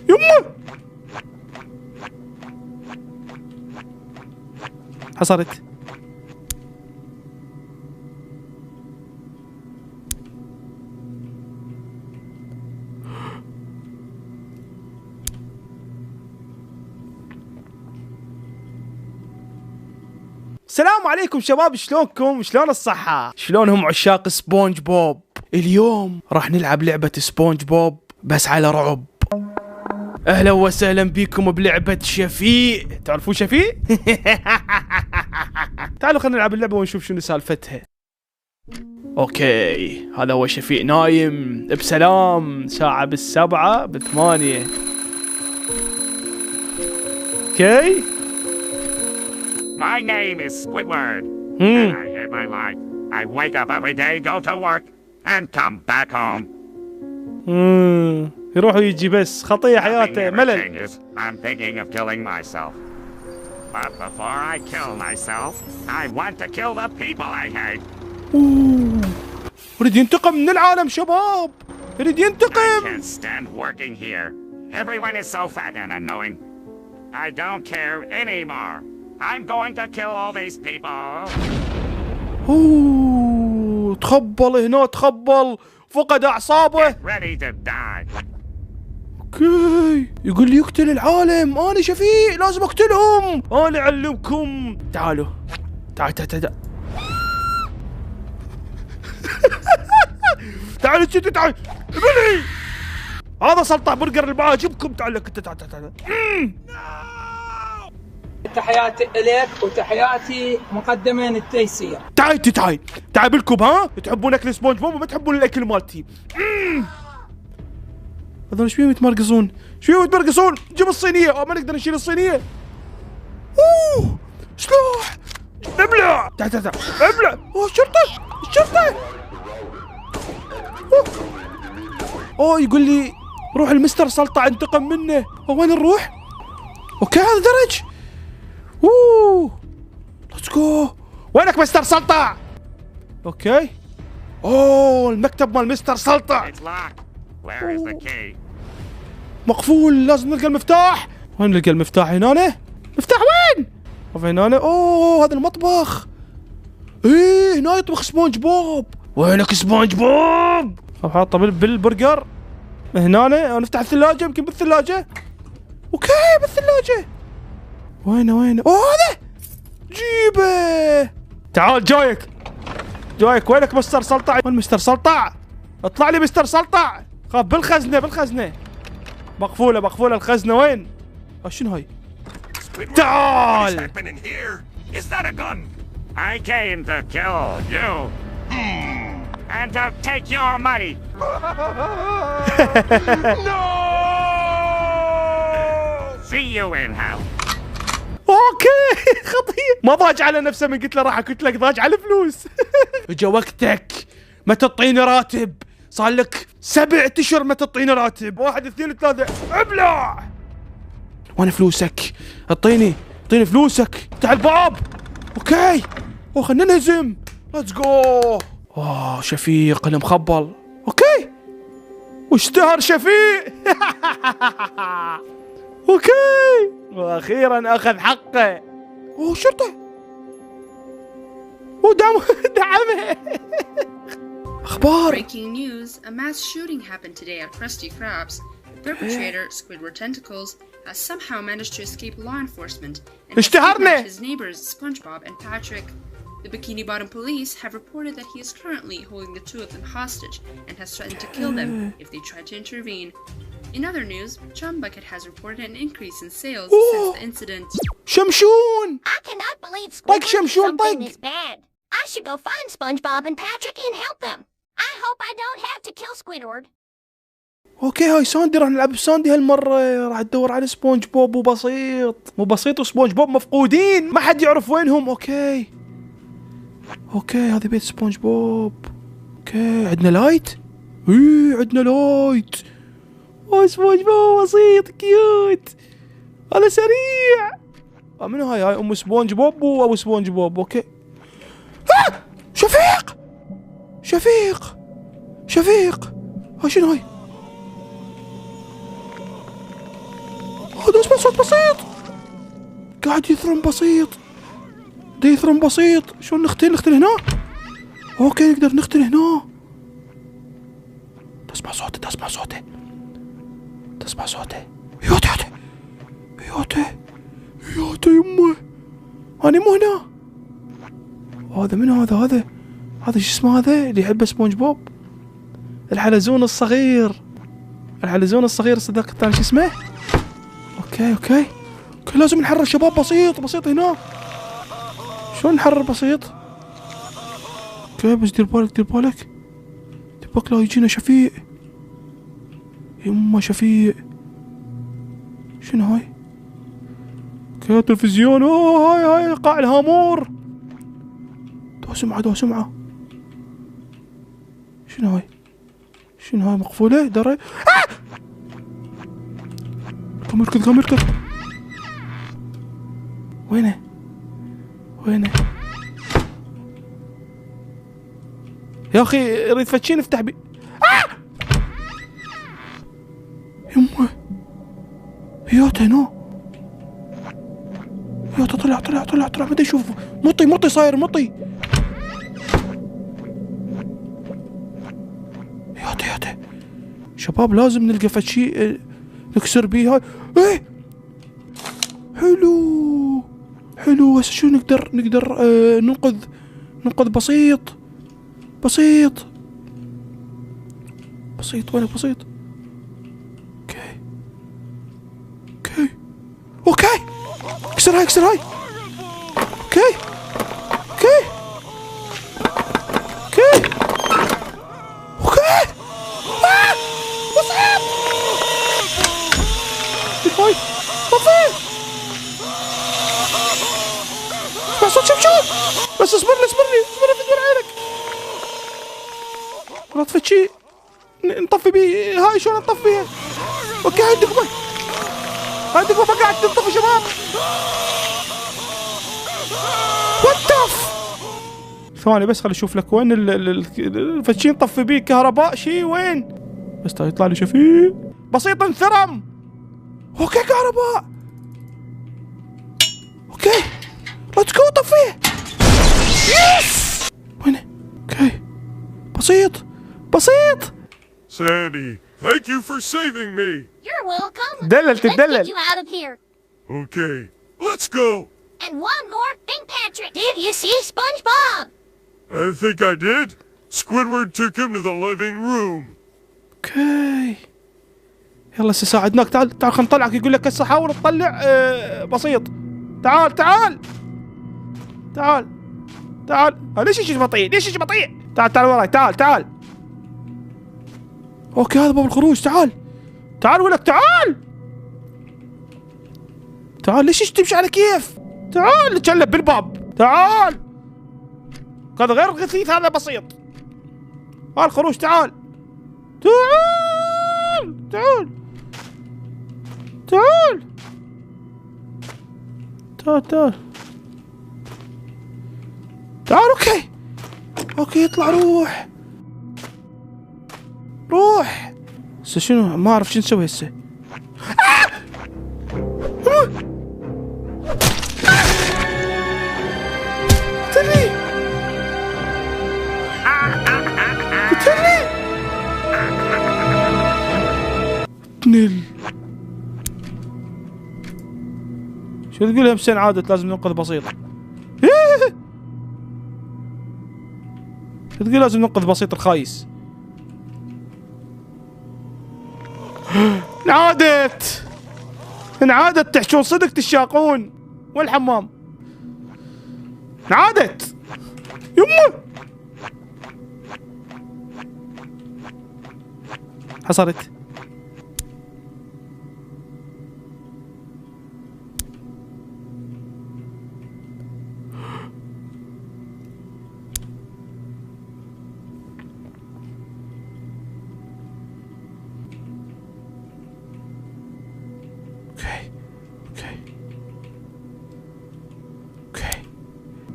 يمه حصلت. السلام عليكم شباب، شلونكم؟ شلون الصحة؟ شلونهم عشاق سبونج بوب؟ اليوم راح نلعب لعبة سبونج بوب بس على رعب. اهلا وسهلا بكم بلعبة شفيق. تعرفون شفيق؟ تعالوا خلينا نلعب اللعبة ونشوف شنو سالفتها. اوكي، هذا هو شفيق نايم بسلام، ساعة بالسبعة بثمانية. اوكي. My name is Squidward, and I hate my life. I wake up every day, go to work, and come back home. يروح ويجي بس خطية حياته ملل. I'm thinking of killing myself. But before I kill myself, I want to kill the people I hate. يريد ينتقم من العالم شباب، يريد I ينتقم. can't stand working here. Everyone is so fat and annoying. I don't care anymore. I'm going to kill all these people. تخبل هنا، تخبل، فقد أعصابه. Ready to die. اوكي، يقول لي يقتل العالم. أنا شفيق لازم أقتلهم. أنا أعلمكم. تعالوا تعال تعال تعال. تعالوا انتوا، تعال ابني. هذا سلطع برجر اللي معاه، جيبكم. تعال لك انت، تعال تعال. تحياتي إليك وتحياتي مقدمة للتيسير. تعال انت، تعال تعال بالكم. ها تحبون اكل سبونج بوب وما تحبون الاكل مالتي. هذول ايش فيهم يتمرقصون؟ ايش فيهم يتمرقصون؟ جيب الصينية. ما نقدر نشيل الصينية. سلاح. ابلع. تعال تعال تعال ابلع. الشرطة، الشرطة. يقول لي روح المستر سلطع انتقم منه. وين نروح؟ اوكي هذا درج. ليتس جو. وينك مستر سلطع؟ اوكي. المكتب مال مستر سلطع It's locked. Where is the key? مقفول. لازم نلقى المفتاح. وين نلقى المفتاح؟ هنا. مفتاح وين؟ هنا. هذا المطبخ. هنا يطبخ سبونج بوب. وينك سبونج بوب؟ حاطه بالبرجر هنا. نفتح الثلاجة، يمكن بالثلاجة. اوكي بالثلاجة. وينه؟ هذا جيبه. تعال جايك. وينك مستر سلطع؟ وين مستر سلطع؟ اطلع لي مستر سلطع. خاف بالخزنة. مقفولة الخزنة. وين؟ شنو هاي؟ تعال. Is that a gun? I came to kill you. And to take your money. No! See you in hell. اوكي. خطير. ما ضاج على نفسه من قلت له راح قلت لك ضاج على الفلوس. اجا وقتك. ما تعطيني راتب. صار لك 7 اشهر ما تعطيني راتب. 1 2 3 ابلع. وين فلوسك؟ اعطيني فلوسك. تعال باب. اوكي. خلنا نهزم. ليتس جو. شفيق المخبل. اوكي. واشتهر شفيق. اوكي. واخيرا اخذ حقه. شرطة. دعمه. اخبار. Breaking news: a mass shooting happened today at Krusty Krabs. The perpetrator, Squidward Tentacles, has somehow managed to escape law enforcement and has kidnapped his neighbors SpongeBob and Patrick. The Bikini Bottom police have reported that he is currently holding the two of them hostage and has threatened to kill them if they try to intervene. In other news, Chum Bucket has reported an increase in sales since the incident. شمشون. I cannot believe Squidward something طق. is bad. I should go find SpongeBob and Patrick and help them. I hope I don't have to kill Squidward. اوكي هاي ساندي. راح نلعب بساندي هالمرة. راح ندور على سبونج بوب. مو بسيط وسبونج بوب مفقودين، ما حد يعرف وينهم. اوكي هذا بيت سبونج بوب. اوكي عندنا لايت. عندنا لايت. سبونج بوب بسيط كيوت. هذا سريع. منو هاي ام سبونج بوب وابو سبونج بوب. اوكي. شفيق. هاي شنو هاي؟ اسمع صوت بسيط قاعد يثرم بسيط. ده يثرم بسيط. شلون نختل هنا؟ اوكي نقدر نختل هنا. تسمع صوته يوته يمه. انا مو هنا. هذا من هذا شو اسمه هذا اللي يحبه سبونج بوب؟ الحلزون الصغير صدق الثاني شو اسمه؟ اوكي لازم نحرر شباب بسيط هنا. شلون نحرر بسيط؟ اوكي بس دير بالك لا يجينا شفيق. يما شفيق. شنو هاي؟ اوكي تلفزيون. هاي قاع الهامور. دو سمعة. شنو هاي مقفولة دري. قام يركض. وينه؟ يا اخي اريد فتشي نفتح بي. يمه يوتا هنا. يوتا طلع ما ادري اشوف. مطي صاير مطي. يوتا شباب لازم نلقى فتشي نكسر بيه هاي. ايه حلو بس شو نقدر ننقذ بسيط. وينك بسيط؟ اوكي اكسر هاي. اوكي بسيط. هاي بسيط. اسمع صوت شمشون. بس اصبر في دور عينك. لا تفتشي نطفي بيه. هاي شلون نطفيها؟ اوكي هاي الدقمة قاعد تنطفي شباب. ثواني بس خلي اشوف لك وين الفتشي نطفي بيه كهرباء شي وين. بس يطلع لي شفيق بسيط انثرم. اوكي كهرباء. اوكي ليتس جو طفيه. يس وينه؟ اوكي بسيط. Sandy, thank you for saving me. You're welcome. دلل Let's get you out of here. Okay, let's go. And one more thing, Patrick. Did you see SpongeBob? I think I did. Squidward took him to the living room. اوكي يلا ساعدناك. تعال خلينا نطلعك. يقول لك هسه حاول تطلع بسيط. تعال ليش ايش بطيء؟ تعال وراي. تعال. اوكي هذا باب الخروج. تعال ولك تعال ليش تمشي على كيف؟ تعال تشلب بالباب. تعال هذا غير غثيث هذا بسيط. الخروج. تعال اوكي اطلع. روح هسه شنو؟ ما اعرف شو نسوي هسه. قتلني. شو تقول يا حسين؟ عادت لازم ننقذ بسيط. تقول لازم ننقذ بسيط الخايس. انعادت تحشون صدق تشاقون. والحمام انعادت. يمه حصلت.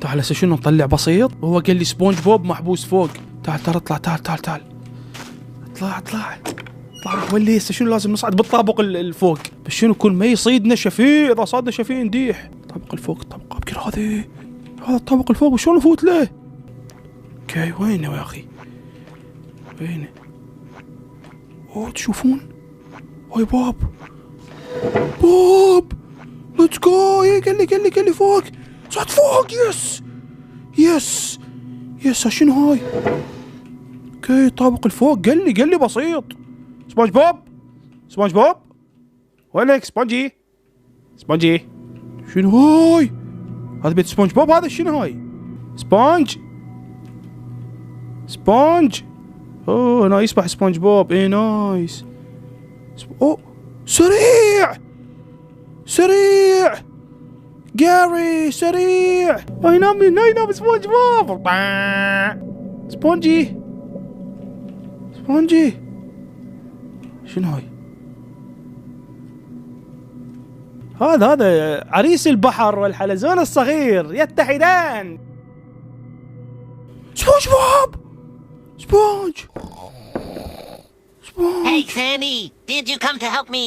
تعال هسه شنو نطلع بسيط. وهو قال لي سبونج بوب محبوس فوق. تعال اطلع. اطلع نطلع وين لسه؟ شنو لازم نصعد بالطابق الفوق؟ بس شنو كل ما يصيدنا شفيع، اذا صادنا شفيع نديح. الطابق الفوق، الطابق ابكر هذا الطابق الفوق وشلون نفوت له؟ اوكي وينه يا اخي؟ وينه؟ اوه تشوفون؟ هاي باب ليتس جو. قال لي فوق، صعد فوق. يس شنو هاي؟ اوكي الطابق الفوق قال لي بسيط. سبونج بوب وينك سبونجي؟ شنو هاي؟ هذا بيت سبونج بوب. هذا شنو هاي؟ سبونج. اوه هنا يسبح سبونج بوب. اي نايس. اوه سريع جاري سريع. ينام سبونج بوب. سبونجي شنو هاي؟ هذا عريس البحر والحلزون الصغير يتحدان. سبونج. Hey, Sandy, did you come to help me?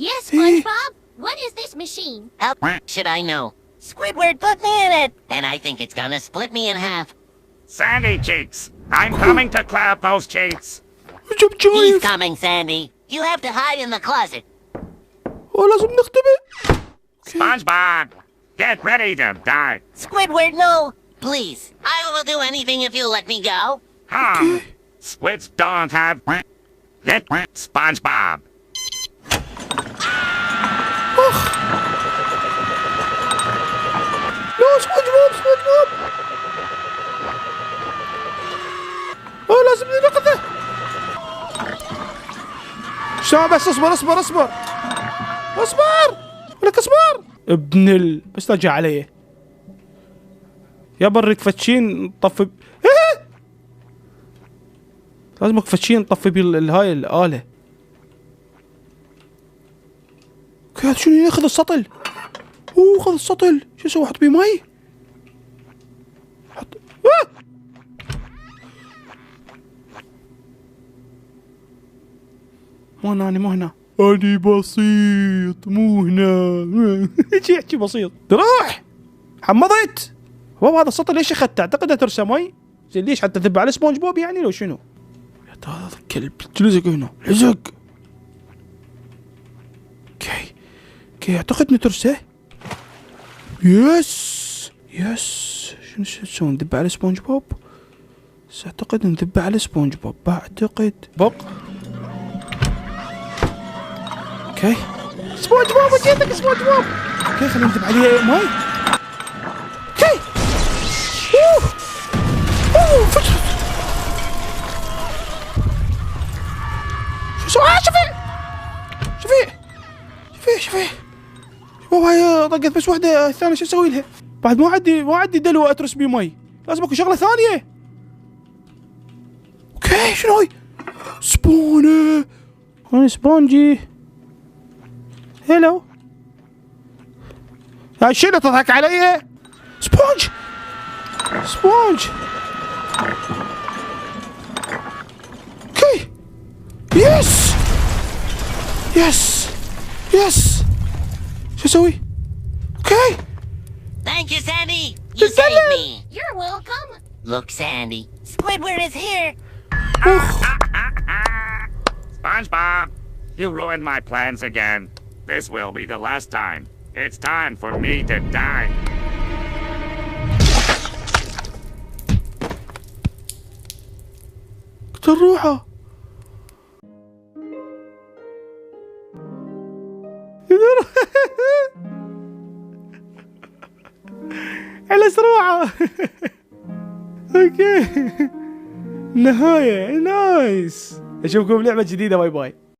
Yes, SpongeBob. What is this machine? How should I know? Squidward put me in it, and I think it's gonna split me in half. Sandy cheeks, I'm coming to clap those cheeks. He's coming, Sandy. You have to hide in the closet. لازم نختبئ. SpongeBob, get ready to die. Squidward, no. Please, I will do anything if you let me go. Squids don't have... Get SpongeBob. لا سبونج بوب. لازم ننقذه. شلون بس؟ اصبر لك اصبر بس لا جاء علي. يابا نريد فتشين نطفي لازمك فتشين نطفي هاي الآلة. اوكي هذا شنو؟ ياخذ السطل. خذ السطل. شو اسوي؟ احط بيه ماي؟ حط مو هنا. أنا بسيط مو هنا. يحكي بسيط. روح حمضت. هو هذا السطل ليش اخذته؟ اعتقد ترسى ماي. زين ليش حتى ذب على سبونج بوب يعني لو شنو؟ هذا الكلب تلزق هنا. لزق. اوكي اعتقد نترسه. يس شنو تسوون؟ ندب على سبونج بوب؟ اعتقد نذب على سبونج بوب. اوكي سبونج بوب جيتك سبونج بوب. اوكي خلينا نذب عليه ماي. اوكي فترة. شو شفيع بابا هاي طقت بس واحدة. الثانية شو اسوي لها؟ بعد ما عندي دلو اترس بيه ماي. لازم اكو شغلة ثانية. اوكي شنو هاي؟ سبونة. انا سبونجي. هلو. هاي شنو تضحك علي؟ سبونج. اوكي يس شو اسوي؟ اوكي Thank you, Sandy. You saved me. You're welcome. Look, Sandy, Squidward is here. SpongeBob, you ruined my plans again. This will be the last time. It's time for me to die. الروحة. على سروعة. اوكي نهاية نايس. اشوفكم لعبة جديدة. باي باي.